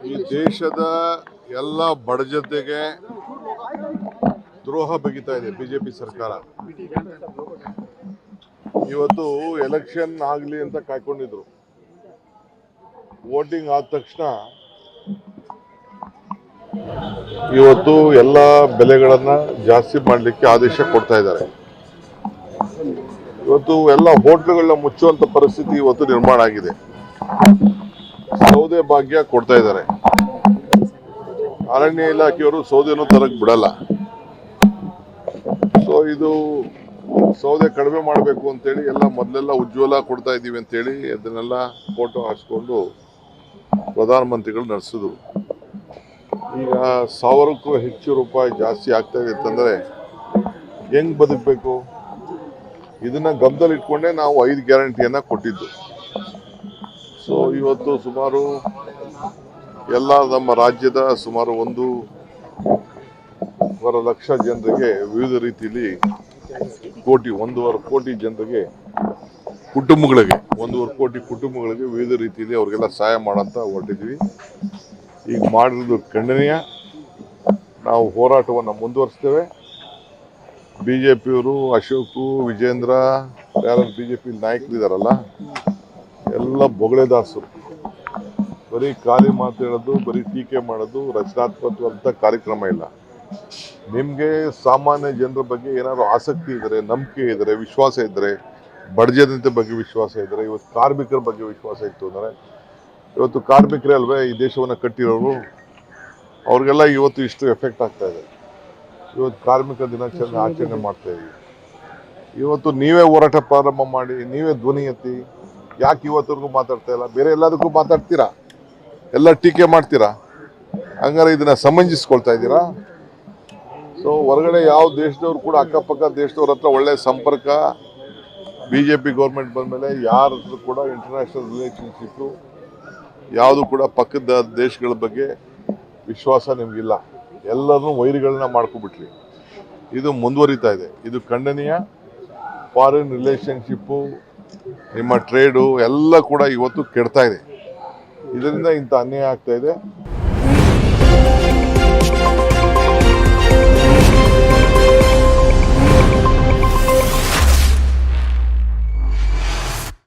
ಈ ದೇಶದ ಎಲ್ಲ ಬಡ ಜನತೆಗೆ ದ್ರೋಹ ಬಗೆತಾ ಇದೆ ಬಿಜೆಪಿ ಸರ್ಕಾರ. ಇವತ್ತು ಎಲೆಕ್ಷನ್ ಆಗಲಿ ಅಂತ ಕಾಯ್ಕೊಂಡಿದ್ರು. ವೋಟಿಂಗ್ ಆದ ತಕ್ಷಣ ಇವತ್ತು ಎಲ್ಲ ಬೆಲೆಗಳನ್ನ ಜಾಸ್ತಿ ಮಾಡಲಿಕ್ಕೆ ಆದೇಶ ಕೊಡ್ತಾ ಇದ್ದಾರೆ. ಇವತ್ತು ಎಲ್ಲ ಹೋಟ್ಲುಗಳನ್ನ ಮುಚ್ಚುವಂತ ಪರಿಸ್ಥಿತಿ ಇವತ್ತು ನಿರ್ಮಾಣ ಆಗಿದೆ. ಸೌದೆ ಭಾಗ್ಯ ಕೊಡ್ತಾ ಇದ್ದಾರೆ. ಅರಣ್ಯ ಇಲಾಖೆಯವರು ಸೌದೆನೂ ತರಕ್ ಬಿಡಲ್ಲ. ಸೊ ಇದು ಸೌದೆ ಕಡಿಮೆ ಮಾಡಬೇಕು ಅಂತೇಳಿ ಎಲ್ಲ ಮೊದಲೆಲ್ಲ ಉಜ್ವಲ ಕೊಡ್ತಾ ಇದ್ದೀವಿ ಅಂತೇಳಿ ಅದನ್ನೆಲ್ಲ ಫೋಟೋ ಹಾಕ್ಸ್ಕೊಂಡು ಪ್ರಧಾನಮಂತ್ರಿಗಳು ನಡೆಸಿದ್ರು. ಈಗ 1000ಕ್ಕೂ ಹೆಚ್ಚು ರೂಪಾಯಿ ಜಾಸ್ತಿ ಆಗ್ತಾ ಇದೆ ಅಂತಂದ್ರೆ ಹೆಂಗ್ ಬದುಕಬೇಕು? ಇದನ್ನ ಗಮನದಲ್ಲಿ ಇಟ್ಕೊಂಡೇ ನಾವು 5 ಗ್ಯಾರಂಟಿಯನ್ನ ಕೊಟ್ಟಿದ್ದು. ಸೊ ಇವತ್ತು ಸುಮಾರು ಎಲ್ಲ ನಮ್ಮ ರಾಜ್ಯದ ಸುಮಾರು 1.25 ಲಕ್ಷ ಜನರಿಗೆ ವಿವಿಧ ರೀತಿಯಲ್ಲಿ 1.5 ಕೋಟಿ ಜನರಿಗೆ ಕುಟುಂಬಗಳಿಗೆ 1.25 ಕೋಟಿ ಕುಟುಂಬಗಳಿಗೆ ವಿವಿಧ ರೀತಿಯಲ್ಲಿ ಅವ್ರಿಗೆಲ್ಲ ಸಹಾಯ ಮಾಡಂತ ಹೊರಟಿದ್ವಿ. ಈಗ ಮಾಡಿರೋದು ಖಂಡನೀಯ. ನಾವು ಹೋರಾಟವನ್ನು ಮುಂದುವರಿಸ್ತೇವೆ. ಬಿಜೆಪಿಯವರು ಅಶೋಕ್, ವಿಜೇಂದ್ರ, ಯಾರು ಬಿಜೆಪಿ ನಾಯಕರಿದ್ದಾರಲ್ಲ ಎಲ್ಲ ಬೊಗಳೆದಾಸರು. ಬರೀ ಖಾಲಿ ಮಾತು ಹೇಳೋದು, ಬರೀ ಟೀಕೆ ಮಾಡೋದು, ರಚನಾತ್ಮಕವಂತ ಕಾರ್ಯಕ್ರಮ ಇಲ್ಲ. ನಿಮಗೆ ಸಾಮಾನ್ಯ ಜನರ ಬಗ್ಗೆ ಏನಾದ್ರು ಆಸಕ್ತಿ ಇದ್ದರೆ, ನಂಬಿಕೆ ಇದ್ದರೆ, ವಿಶ್ವಾಸ ಇದ್ದರೆ, ಬಡ ಜನತೆ ಬಗ್ಗೆ ವಿಶ್ವಾಸ ಇದ್ದರೆ, ಇವತ್ತು ಕಾರ್ಮಿಕರ ಬಗ್ಗೆ ವಿಶ್ವಾಸ ಇತ್ತು ಅಂದರೆ, ಇವತ್ತು ಕಾರ್ಮಿಕರೇ ಅಲ್ವೇ ಈ ದೇಶವನ್ನು ಕಟ್ಟಿರೋರು, ಅವ್ರಿಗೆಲ್ಲ ಇವತ್ತು ಇಷ್ಟು ಎಫೆಕ್ಟ್ ಆಗ್ತಾ ಇದೆ. ಇವತ್ತು ಕಾರ್ಮಿಕ ದಿನಾಚರಣೆ ಆಚರಣೆ ಮಾಡ್ತಾ ಇದ್ದೀವಿ. ಇವತ್ತು ನೀವೇ ಹೋರಾಟ ಪ್ರಾರಂಭ ಮಾಡಿ, ನೀವೇ ಧ್ವನಿ ಎತ್ತಿ. ಯಾಕೆ ಇವತ್ತವರೆಗೂ ಮಾತಾಡ್ತಾ ಇಲ್ಲ? ಬೇರೆ ಎಲ್ಲದಕ್ಕೂ ಮಾತಾಡ್ತೀರಾ, ಎಲ್ಲ ಟೀಕೆ ಮಾಡ್ತೀರಾ, ಹಂಗಾರೆ ಇದನ್ನ ಸಮಂಜಿಸ್ಕೊಳ್ತಾ ಇದ್ದೀರಾ? ಸೊ ಹೊರಗಡೆ ಯಾವ ದೇಶದವ್ರು ಕೂಡ ಅಕ್ಕಪಕ್ಕ ದೇಶದವ್ರ ಹತ್ರ ಒಳ್ಳೆ ಸಂಪರ್ಕ ಬಿಜೆಪಿ ಗೌರ್ಮೆಂಟ್ ಬಂದಮೇಲೆ ಯಾರ ಹತ್ರ ಕೂಡ ಇಂಟರ್ನ್ಯಾಷನಲ್ ರಿಲೇಷನ್ಶಿಪ್ಪು ಯಾವುದು ಕೂಡ ಪಕ್ಕದ ದೇಶಗಳ ಬಗ್ಗೆ ವಿಶ್ವಾಸ ನಿಮಗಿಲ್ಲ. ಎಲ್ಲರನ್ನೂ ವೈರಿಗಳನ್ನ ಮಾಡ್ಕೊಬಿಟ್ರಿ. ಇದು ಮುಂದುವರಿತಾ ಇದೆ. ಇದು ಖಂಡನೀಯ. ಫಾರಿನ್ ರಿಲೇಷನ್ಶಿಪ್ಪು, ನಿಮ್ಮ ಟ್ರೇಡು ಎಲ್ಲ ಕೂಡ ಇವತ್ತು ಕೆಡ್ತಾ ಇದೆ. ಇದರಿಂದ ಇಂಥ ಅನ್ಯಾಯ ಆಗ್ತಾ ಇದೆ.